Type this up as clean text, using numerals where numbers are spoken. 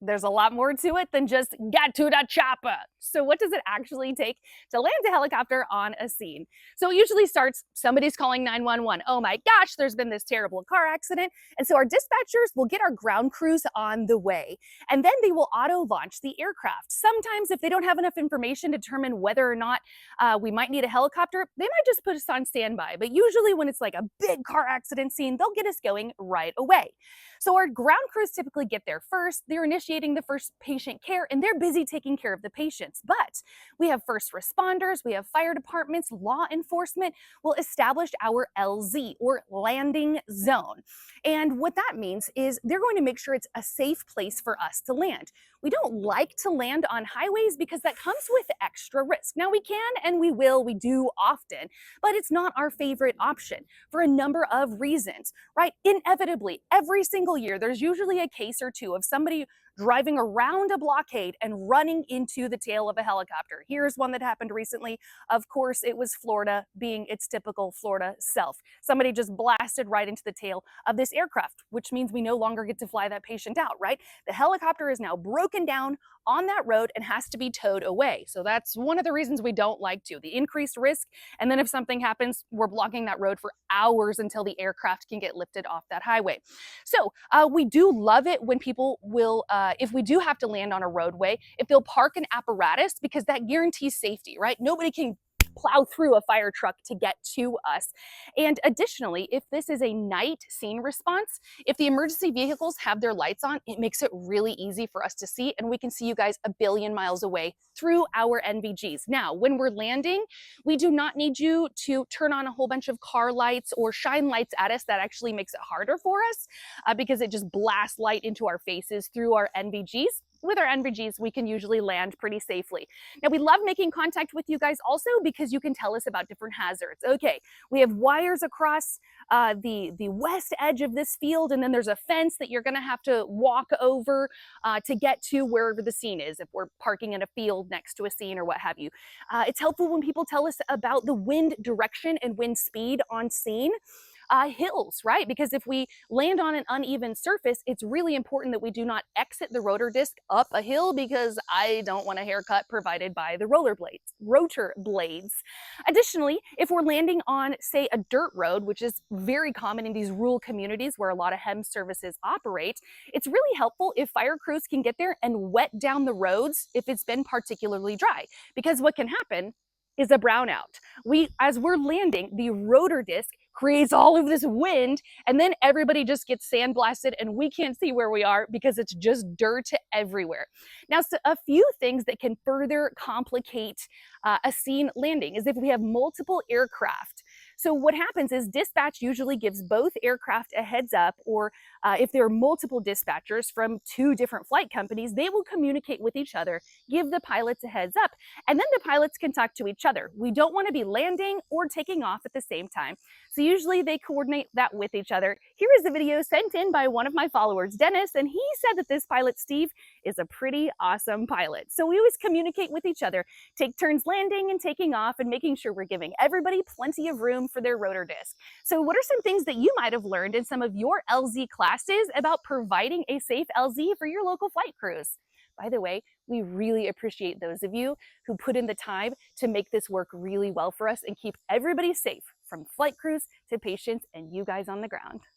There's a lot more to it than just get to the chopper. So what does it actually take to land a helicopter on a scene? So it usually starts, somebody's calling 911. Oh my gosh, there's been this terrible car accident. And so our dispatchers will get our ground crews on the way. And then they will auto launch the aircraft. Sometimes if they don't have enough information to determine whether or not we might need a helicopter, they might just put us on standby. But usually when it's like a big car accident scene, they'll get us going right away. So our ground crews typically get there first. They're initiating the first patient care and they're busy taking care of the patients. But we have first responders, we have fire departments, law enforcement will establish our LZ or landing zone. And what that means is they're going to make sure it's a safe place for us to land. We don't like to land on highways because that comes with extra risk. Now we can and we will, we do often, but it's not our favorite option for a number of reasons, right? Inevitably, every single year, there's usually a case or two of somebody driving around a blockade and running into the tail of a helicopter. Here's one that happened recently. Of course, it was Florida being its typical Florida self. Somebody just blasted right into the tail of this aircraft, which means we no longer get to fly that patient out, right? The helicopter is now broken down on that road and has to be towed away. So that's one of the reasons we don't like to, the increased risk. And then if something happens, we're blocking that road for hours until the aircraft can get lifted off that highway. So we do love it when people will, if we do have to land on a roadway, if they'll park an apparatus, because that guarantees safety, right? Nobody can plow through a fire truck to get to us. And additionally, if this is a night scene response, if the emergency vehicles have their lights on, it makes it really easy for us to see, and we can see you guys a billion miles away through our NVGs. Now, when we're landing, we do not need you to turn on a whole bunch of car lights or shine lights at us. That actually makes it harder for us because it just blasts light into our faces through our NVGs. With our NVGs, we can usually land pretty safely. Now, we love making contact with you guys also because you can tell us about different hazards. Okay, we have wires across the west edge of this field, and then there's a fence that you're gonna have to walk over to get to wherever the scene is, if we're parking in a field next to a scene or what have you. It's helpful when people tell us about the wind direction and wind speed on scene. Hills, right? Because if we land on an uneven surface, it's really important that we do not exit the rotor disc up a hill, because I don't want a haircut provided by the rotor blades. Additionally, if we're landing on, say, a dirt road, which is very common in these rural communities where a lot of HEM services operate, it's really helpful if fire crews can get there and wet down the roads if it's been particularly dry, because what can happen is a brownout. As we're landing, the rotor disc creates all of this wind, and then everybody just gets sandblasted and we can't see where we are because it's just dirt everywhere. Now, so a few things that can further complicate a scene landing is if we have multiple aircraft. So what happens is dispatch usually gives both aircraft a heads up, or if there are multiple dispatchers from two different flight companies, they will communicate with each other, give the pilots a heads up, and then the pilots can talk to each other. We don't want to be landing or taking off at the same time. So usually they coordinate that with each other. Here is a video sent in by one of my followers, Dennis, and he said that this pilot, Steve, is a pretty awesome pilot. So we always communicate with each other, take turns landing and taking off, and making sure we're giving everybody plenty of room for their rotor disc. So what are some things that you might have learned in some of your LZ classes about providing a safe LZ for your local flight crews? By the way, we really appreciate those of you who put in the time to make this work really well for us and keep everybody safe, from flight crews to patients and you guys on the ground.